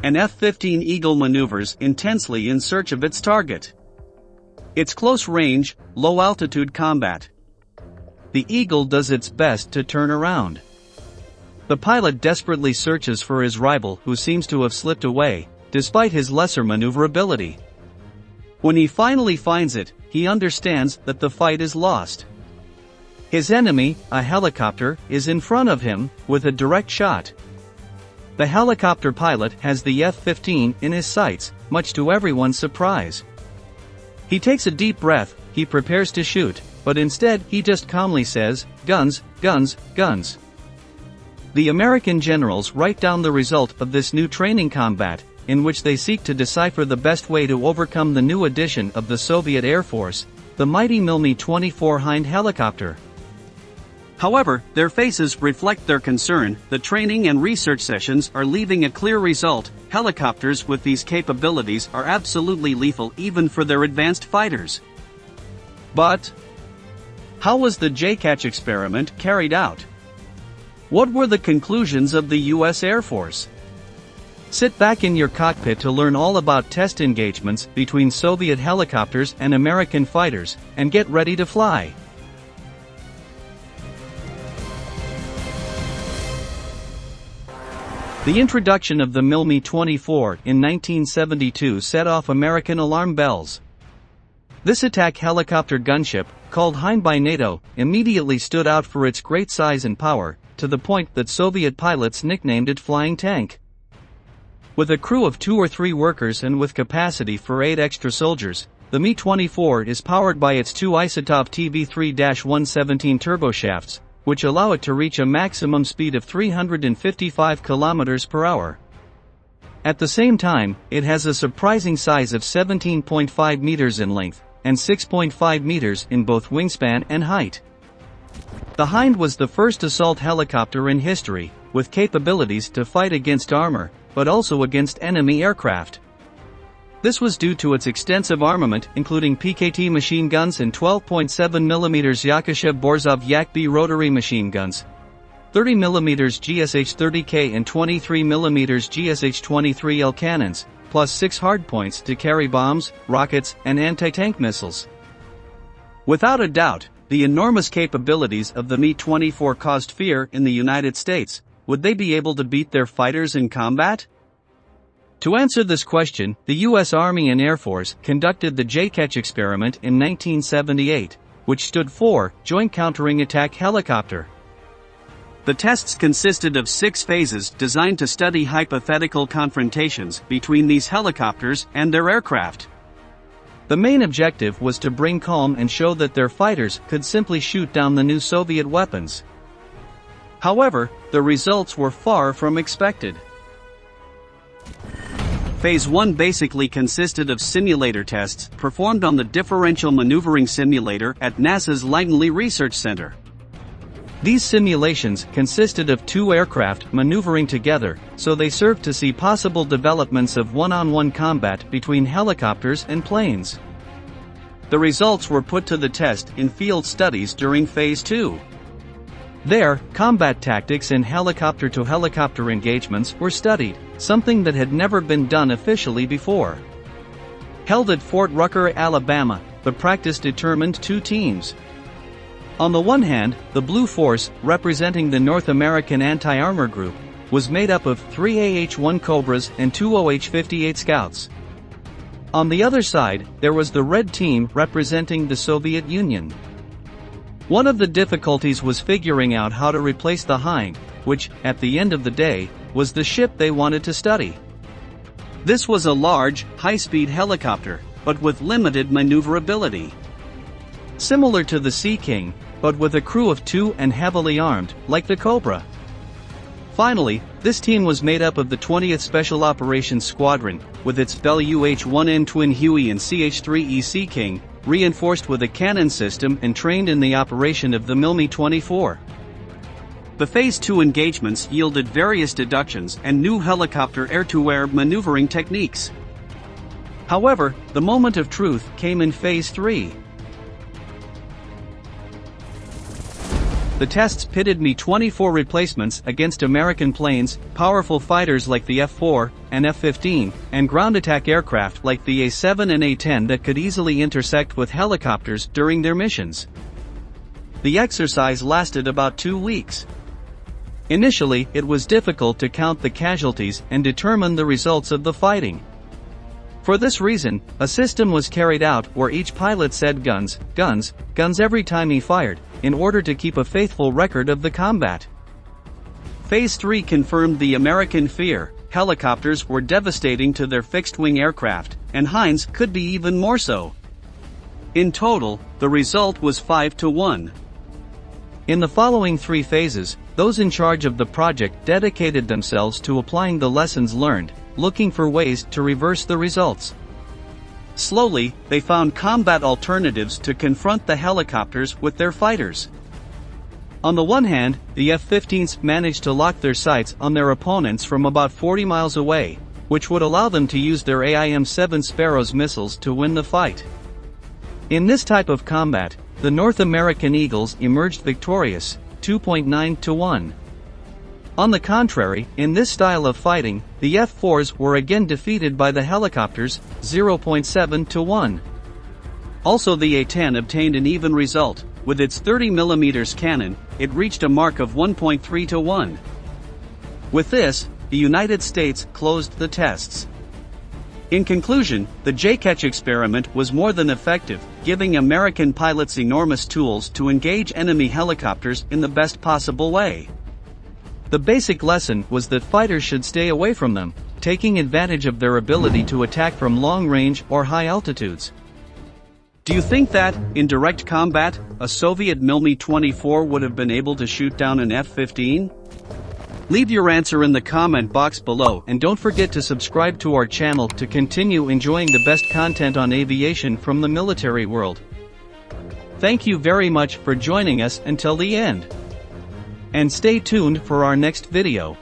An F-15 Eagle maneuvers intensely in search of its target. It's close-range, low-altitude combat. The Eagle does its best to turn around. The pilot desperately searches for his rival who seems to have slipped away, despite his lesser maneuverability. When he finally finds it, he understands that the fight is lost. His enemy, a helicopter, is in front of him, with a direct shot. The helicopter pilot has the F-15 in his sights, much to everyone's surprise. He takes a deep breath, he prepares to shoot, but instead he just calmly says, "Guns, guns, guns." The American generals write down the result of this new training combat, in which they seek to decipher the best way to overcome the new addition of the Soviet Air Force, the mighty Mi-24 Hind helicopter. However, their faces reflect their concern. The training and research sessions are leaving a clear result. Helicopters with these capabilities are absolutely lethal even for their advanced fighters. But how was the JCatch experiment carried out? What were the conclusions of the US Air Force? Sit back in your cockpit to learn all about test engagements between Soviet helicopters and American fighters, and get ready to fly. The introduction of the Mi-24 in 1972 set off American alarm bells. This attack helicopter gunship, called Hind by NATO, immediately stood out for its great size and power, to the point that Soviet pilots nicknamed it Flying Tank. With a crew of 2 or 3 workers and with capacity for 8 extra soldiers, the Mi-24 is powered by its 2 Isotov TB3-117 turboshafts, which allow it to reach a maximum speed of 355 km per hour. At the same time, it has a surprising size of 17.5 meters in length, and 6.5 meters in both wingspan and height. The Hind was the first assault helicopter in history, with capabilities to fight against armor, but also against enemy aircraft. This was due to its extensive armament, including PKT machine guns and 12.7mm Yakushev-Borzov Yak-B rotary machine guns, 30mm GSH-30K and 23mm GSH-23L cannons, plus 6 hardpoints to carry bombs, rockets, and anti-tank missiles. Without a doubt, the enormous capabilities of the Mi-24 caused fear in the United States. Would they be able to beat their fighters in combat? To answer this question, the U.S. Army and Air Force conducted the JCatch experiment in 1978, which stood for Joint Countering Attack Helicopter. The tests consisted of 6 phases designed to study hypothetical confrontations between these helicopters and their aircraft. The main objective was to bring calm and show that their fighters could simply shoot down the new Soviet weapons. However, the results were far from expected. Phase 1 basically consisted of simulator tests performed on the Differential Maneuvering Simulator at NASA's Langley Research Center. These simulations consisted of 2 aircraft maneuvering together, so they served to see possible developments of one-on-one combat between helicopters and planes. The results were put to the test in field studies during Phase 2. There, combat tactics in helicopter-to-helicopter engagements were studied, something that had never been done officially before. Held at Fort Rucker, Alabama, the practice determined 2 teams. On the one hand, the Blue Force, representing the North American Anti-Armor Group, was made up of 3 AH-1 Cobras and 2 OH-58 Scouts. On the other side, there was the Red Team representing the Soviet Union. One of the difficulties was figuring out how to replace the Hind, which, at the end of the day, was the ship they wanted to study. This was a large, high-speed helicopter, but with limited maneuverability. Similar to the Sea King, but with a crew of 2 and heavily armed, like the Cobra. Finally, this team was made up of the 20th Special Operations Squadron, with its Bell UH-1N Twin Huey and CH-3E Sea King, reinforced with a cannon system and trained in the operation of the Mi-24. The Phase 2 engagements yielded various deductions and new helicopter air-to-air maneuvering techniques. However, the moment of truth came in Phase 3. the tests pitted Mi-24 replacements against American planes, powerful fighters like the F-4 and F-15, and ground attack aircraft like the A-7 and A-10 that could easily intersect with helicopters during their missions. The exercise lasted about 2 weeks. Initially, it was difficult to count the casualties and determine the results of the fighting. For this reason, a system was carried out where each pilot said guns, guns, guns every time he fired, in order to keep a faithful record of the combat. Phase 3 confirmed the American fear: helicopters were devastating to their fixed-wing aircraft, and Heinz could be even more so. In total, the result was 5-1. In the following 3 phases, those in charge of the project dedicated themselves to applying the lessons learned, looking for ways to reverse the results. Slowly, they found combat alternatives to confront the helicopters with their fighters. On the one hand, the F-15s managed to lock their sights on their opponents from about 40 miles away, which would allow them to use their AIM-7 Sparrows missiles to win the fight. In this type of combat, the North American Eagles emerged victorious, 2.9-1. On the contrary, in this style of fighting, the F-4s were again defeated by the helicopters, 0.7-1. Also, the A-10 obtained an even result. With its 30mm cannon, it reached a mark of 1.3-1. With this, the United States closed the tests. In conclusion, the JCatch experiment was more than effective, giving American pilots enormous tools to engage enemy helicopters in the best possible way. The basic lesson was that fighters should stay away from them, taking advantage of their ability to attack from long range or high altitudes. Do you think that, in direct combat, a Soviet Mi-24 would have been able to shoot down an F-15? Leave your answer in the comment box below, and don't forget to subscribe to our channel to continue enjoying the best content on aviation from the military world. Thank you very much for joining us until the end. And stay tuned for our next video.